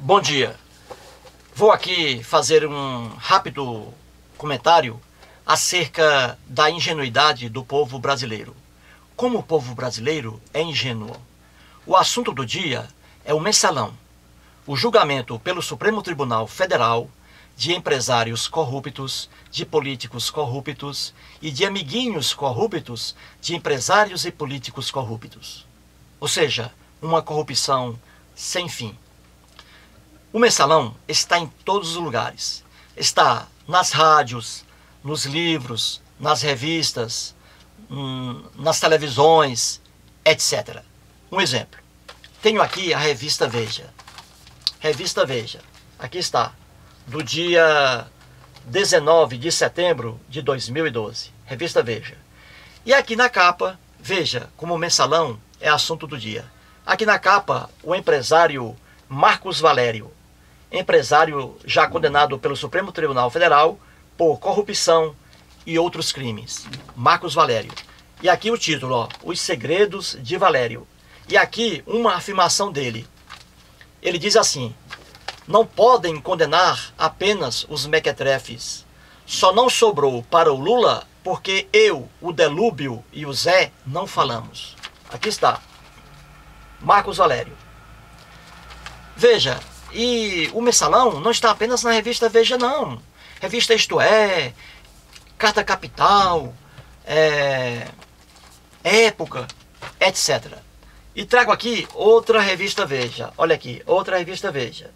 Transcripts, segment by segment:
Bom dia. Vou aqui fazer um rápido comentário acerca da ingenuidade do povo brasileiro. Como o povo brasileiro é ingênuo. O assunto do dia é o mensalão, o julgamento pelo Supremo Tribunal Federal de empresários corruptos, de políticos corruptos e de amiguinhos corruptos de empresários e políticos corruptos. Ou seja, uma corrupção sem fim. O mensalão está em todos os lugares. Está nas rádios, nos livros, nas revistas, nas televisões, etc. Um exemplo. Tenho aqui a revista Veja. Revista Veja. Aqui está. Do dia 19 de setembro de 2012. Revista Veja. E aqui na capa, veja como o mensalão é assunto do dia. Aqui na capa, o empresário Marcos Valério. Empresário já condenado pelo Supremo Tribunal Federal por corrupção e outros crimes. Marcos Valério. E aqui o título, ó, Os Segredos de Valério. E aqui uma afirmação dele. Ele diz assim: não podem condenar apenas os mequetrefes. Só não sobrou para o Lula porque eu, o Delúbio e o Zé não falamos. Aqui está. Marcos Valério. Veja, e o mensalão não está apenas na revista Veja, não. Revista Isto É, Carta Capital, Época, etc. E trago aqui outra revista Veja. Olha aqui, outra revista Veja.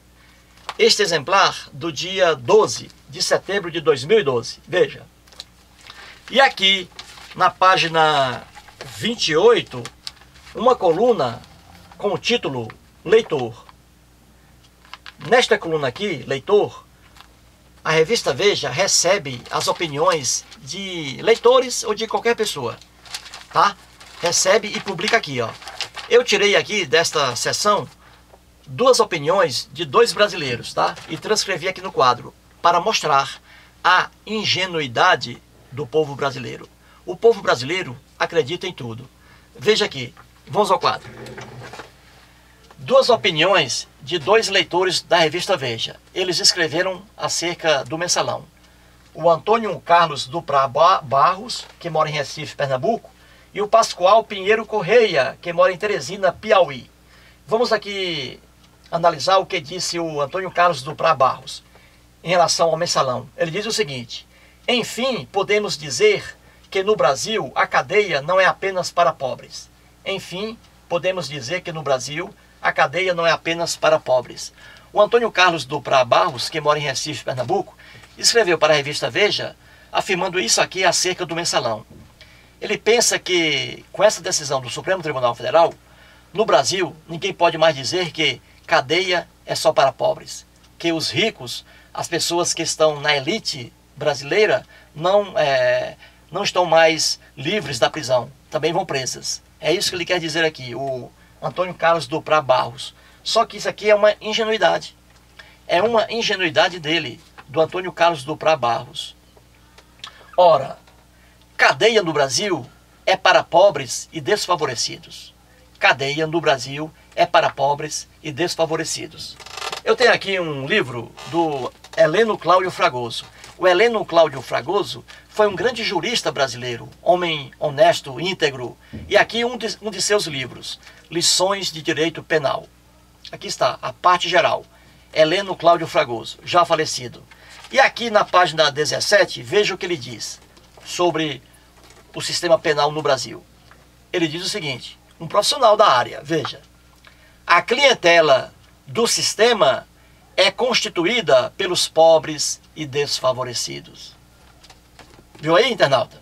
Este exemplar do dia 12 de setembro de 2012. Veja. E aqui, na página 28, uma coluna com o título Leitor. Nesta coluna aqui, Leitor, a revista Veja recebe as opiniões de leitores ou de qualquer pessoa, tá? Recebe e publica aqui, ó. Eu tirei aqui desta seção duas opiniões de dois brasileiros, tá? E transcrevi aqui no quadro para mostrar a ingenuidade do povo brasileiro. O povo brasileiro acredita em tudo. Veja aqui, vamos ao quadro. Duas opiniões de dois leitores da revista Veja. Eles escreveram acerca do mensalão. O Antônio Carlos Duprá Barros, que mora em Recife, Pernambuco, e o Pascoal Pinheiro Correia, que mora em Teresina, Piauí. Vamos aqui analisar o que disse o Antônio Carlos Duprá Barros em relação ao mensalão. Ele diz o seguinte: enfim, podemos dizer que no Brasil a cadeia não é apenas para pobres. Enfim, podemos dizer que no Brasil a cadeia não é apenas para pobres. O Antônio Carlos Duprá Barros, que mora em Recife, Pernambuco, escreveu para a revista Veja, afirmando isso aqui acerca do mensalão. Ele pensa que, com essa decisão do Supremo Tribunal Federal, no Brasil, ninguém pode mais dizer que cadeia é só para pobres. Que os ricos, as pessoas que estão na elite brasileira, não estão mais livres da prisão, também vão presas. É isso que ele quer dizer aqui, o Antônio Carlos Duprá Barros. Só que isso aqui é uma ingenuidade. É uma ingenuidade dele, do Antônio Carlos Duprá Barros. Ora, cadeia no Brasil é para pobres e desfavorecidos. Cadeia no Brasil é para pobres e desfavorecidos. Eu tenho aqui um livro do Heleno Cláudio Fragoso. O Heleno Cláudio Fragoso foi um grande jurista brasileiro, homem honesto, íntegro. E aqui um de seus livros, Lições de Direito Penal. Aqui está, a parte geral. Heleno Cláudio Fragoso, já falecido. E aqui na página 17, veja o que ele diz sobre o sistema penal no Brasil. Ele diz o seguinte, um profissional da área, veja. A clientela do sistema é constituída pelos pobres e desfavorecidos. Viu aí, internauta?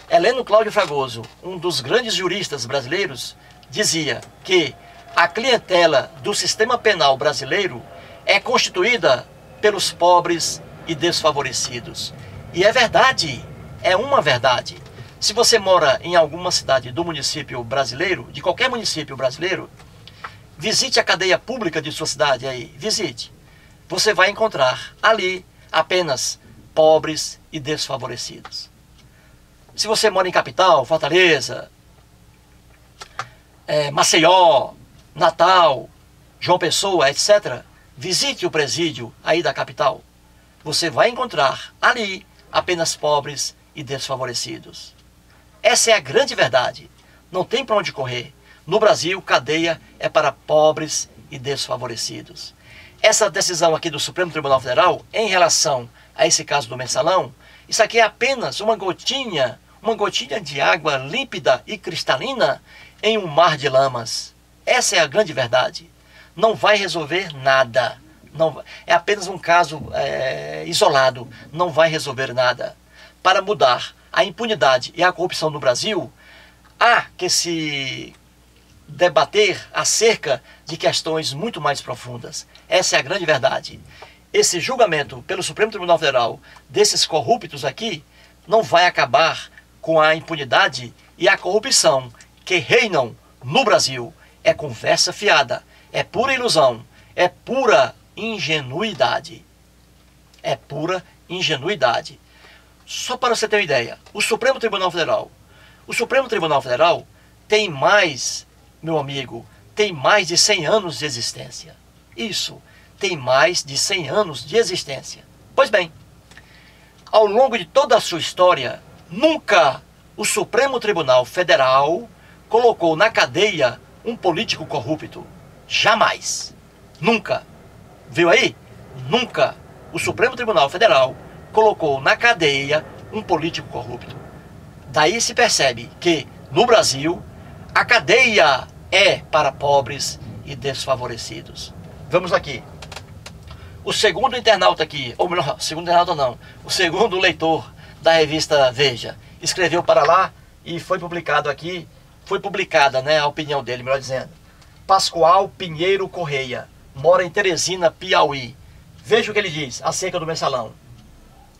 Heleno Cláudio Fragoso, um dos grandes juristas brasileiros, dizia que a clientela do sistema penal brasileiro é constituída pelos pobres e desfavorecidos. E é verdade, é uma verdade. Se você mora em alguma cidade do município brasileiro, de qualquer município brasileiro, visite a cadeia pública de sua cidade aí, visite. Você vai encontrar ali apenas pobres e desfavorecidos. Se você mora em capital, Fortaleza, Maceió, Natal, João Pessoa, etc., visite o presídio aí da capital. Você vai encontrar ali apenas pobres e desfavorecidos. Essa é a grande verdade. Não tem para onde correr. No Brasil, cadeia é para pobres e desfavorecidos. Essa decisão aqui do Supremo Tribunal Federal, em relação a esse caso do mensalão, isso aqui é apenas uma gotinha de água límpida e cristalina em um mar de lamas. Essa é a grande verdade. Não vai resolver nada. Não, é apenas um caso isolado. Não vai resolver nada. Para mudar a impunidade e a corrupção no Brasil, há que se debater acerca de questões muito mais profundas. Essa é a grande verdade. Esse julgamento pelo Supremo Tribunal Federal desses corruptos aqui não vai acabar com a impunidade e a corrupção que reinam no Brasil. É conversa fiada, é pura ilusão, é pura ingenuidade. É pura ingenuidade. Só para você ter uma ideia, o Supremo Tribunal Federal tem mais, meu amigo, tem mais de 100 anos de existência. Isso, tem mais de 100 anos de existência. Pois bem, ao longo de toda a sua história, nunca o Supremo Tribunal Federal colocou na cadeia um político corrupto. Jamais. Nunca. Viu aí? Nunca o Supremo Tribunal Federal colocou na cadeia um político corrupto. Daí se percebe que, no Brasil, a cadeia é para pobres e desfavorecidos. Vamos aqui. O segundo internauta aqui, ou melhor, segundo internauta não, o segundo leitor da revista Veja, escreveu para lá e foi publicado aqui, foi publicada, né, a opinião dele, melhor dizendo. Pascoal Pinheiro Correia, mora em Teresina, Piauí. Veja o que ele diz acerca do mensalão.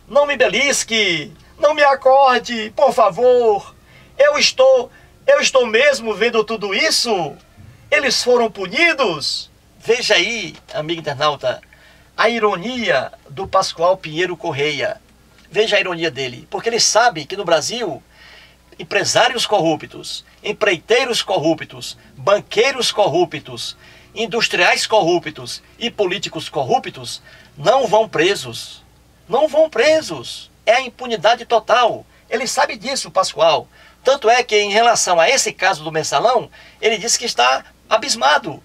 Não me belisque, não me acorde, por favor. Eu estou mesmo vendo tudo isso? Eles foram punidos? Veja aí, amigo internauta, a ironia do Pascoal Pinheiro Correia. Veja a ironia dele, porque ele sabe que no Brasil, empresários corruptos, empreiteiros corruptos, banqueiros corruptos, industriais corruptos e políticos corruptos não vão presos. Não vão presos. É a impunidade total. Ele sabe disso, Pascoal. Tanto é que, em relação a esse caso do mensalão, ele disse que está abismado.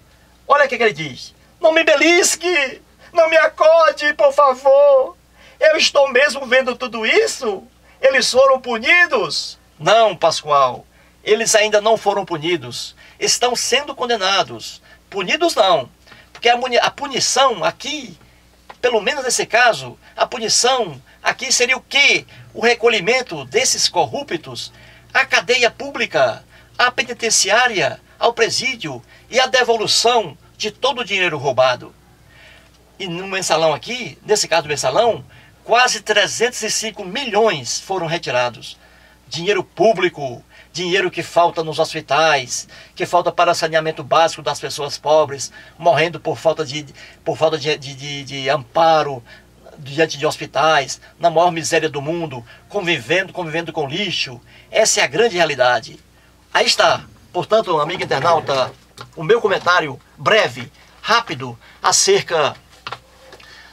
Olha o que ele diz. Não me belisque, não me acorde, por favor. Eu estou mesmo vendo tudo isso? Eles foram punidos? Não, Pascoal. Eles ainda não foram punidos. Estão sendo condenados. Punidos não. Porque a punição aqui, pelo menos nesse caso, a punição aqui seria o quê? O recolhimento desses corruptos à cadeia pública, à penitenciária, ao presídio e a devolução de todo o dinheiro roubado. E no mensalão aqui, nesse caso do mensalão, quase 305 milhões foram retirados. Dinheiro público, dinheiro que falta nos hospitais, que falta para saneamento básico das pessoas pobres, morrendo por falta de amparo diante de hospitais, na maior miséria do mundo, convivendo com lixo. Essa é a grande realidade. Aí está, portanto, amigo internauta, o meu comentário breve, rápido, acerca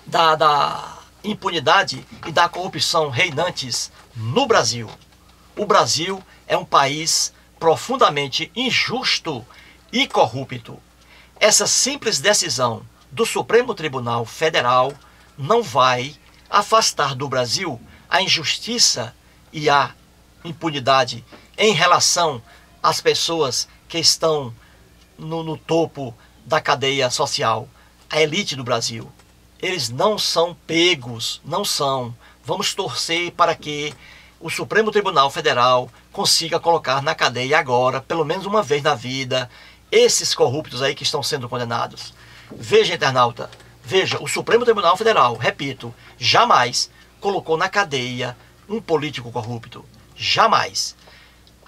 da impunidade e da corrupção reinantes no Brasil. O Brasil é um país profundamente injusto e corrupto. Essa simples decisão do Supremo Tribunal Federal não vai afastar do Brasil a injustiça e a impunidade em relação às pessoas que estão no topo da cadeia social, a elite do Brasil. Eles não são pegos, não são. Vamos torcer para que o Supremo Tribunal Federal consiga colocar na cadeia agora, pelo menos uma vez na vida, esses corruptos aí que estão sendo condenados. Veja, internauta, veja, o Supremo Tribunal Federal, repito, jamais colocou na cadeia um político corrupto. Jamais.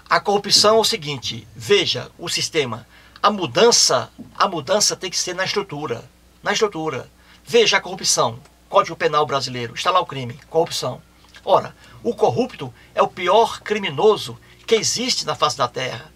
A corrupção é o seguinte, veja o sistema. A mudança tem que ser na estrutura. Na estrutura. Veja a corrupção. Código Penal brasileiro. Está lá o crime. Corrupção. Ora, o corrupto é o pior criminoso que existe na face da terra.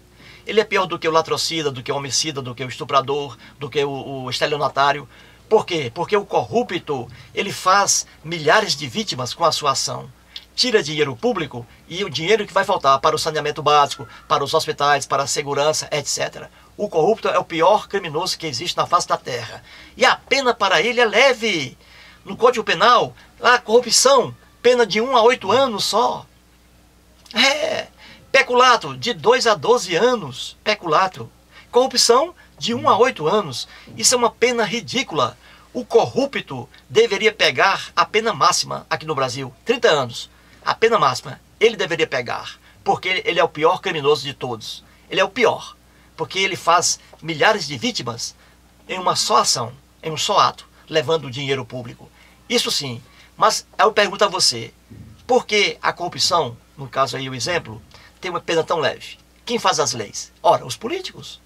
Ele é pior do que o latrocida, do que o homicida, do que o estuprador, do que o estelionatário. Por quê? Porque o corrupto, ele faz milhares de vítimas com a sua ação. Tira dinheiro público e o dinheiro que vai faltar para o saneamento básico, para os hospitais, para a segurança, etc. O corrupto é o pior criminoso que existe na face da terra. E a pena para ele é leve. No Código Penal, a corrupção, pena de 1 a 8 anos só. Peculato, de 2 a 12 anos. Peculato. Corrupção, de 1 a 8 anos. Isso é uma pena ridícula. O corrupto deveria pegar a pena máxima aqui no Brasil. 30 anos. A pena máxima. Ele deveria pegar. Porque ele é o pior criminoso de todos. Ele é o pior. Porque ele faz milhares de vítimas em uma só ação. Em um só ato. Levando dinheiro público. Isso sim. Mas eu pergunto a você. Por que a corrupção, no caso aí o exemplo, tem uma pena tão leve? Quem faz as leis? Ora, os políticos.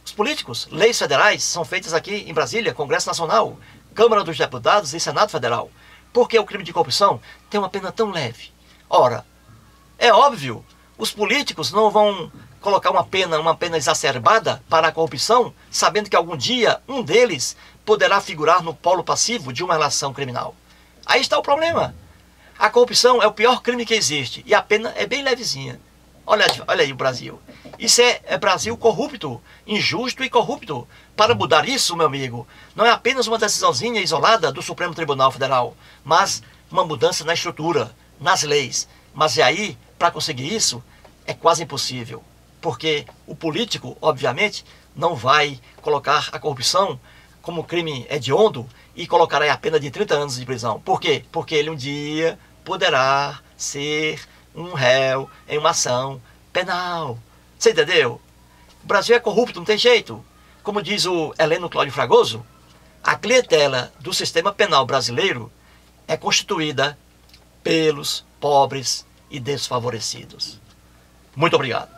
Os políticos, leis federais, são feitas aqui em Brasília, Congresso Nacional, Câmara dos Deputados e Senado Federal. Por que o crime de corrupção tem uma pena tão leve? Ora, é óbvio, os políticos não vão colocar uma pena exacerbada para a corrupção, sabendo que algum dia um deles poderá figurar no polo passivo de uma relação criminal. Aí está o problema. A corrupção é o pior crime que existe e a pena é bem levezinha. Olha aí o Brasil. Isso é Brasil corrupto, injusto e corrupto. Para mudar isso, meu amigo, não é apenas uma decisãozinha isolada do Supremo Tribunal Federal, mas uma mudança na estrutura, nas leis. Mas aí, para conseguir isso, é quase impossível. Porque o político, obviamente, não vai colocar a corrupção como crime hediondo e colocar aí a pena de 30 anos de prisão. Por quê? Porque ele um dia poderá ser um réu em uma ação penal. Você entendeu? O Brasil é corrupto, não tem jeito. Como diz o Heleno Cláudio Fragoso, a clientela do sistema penal brasileiro é constituída pelos pobres e desfavorecidos. Muito obrigado.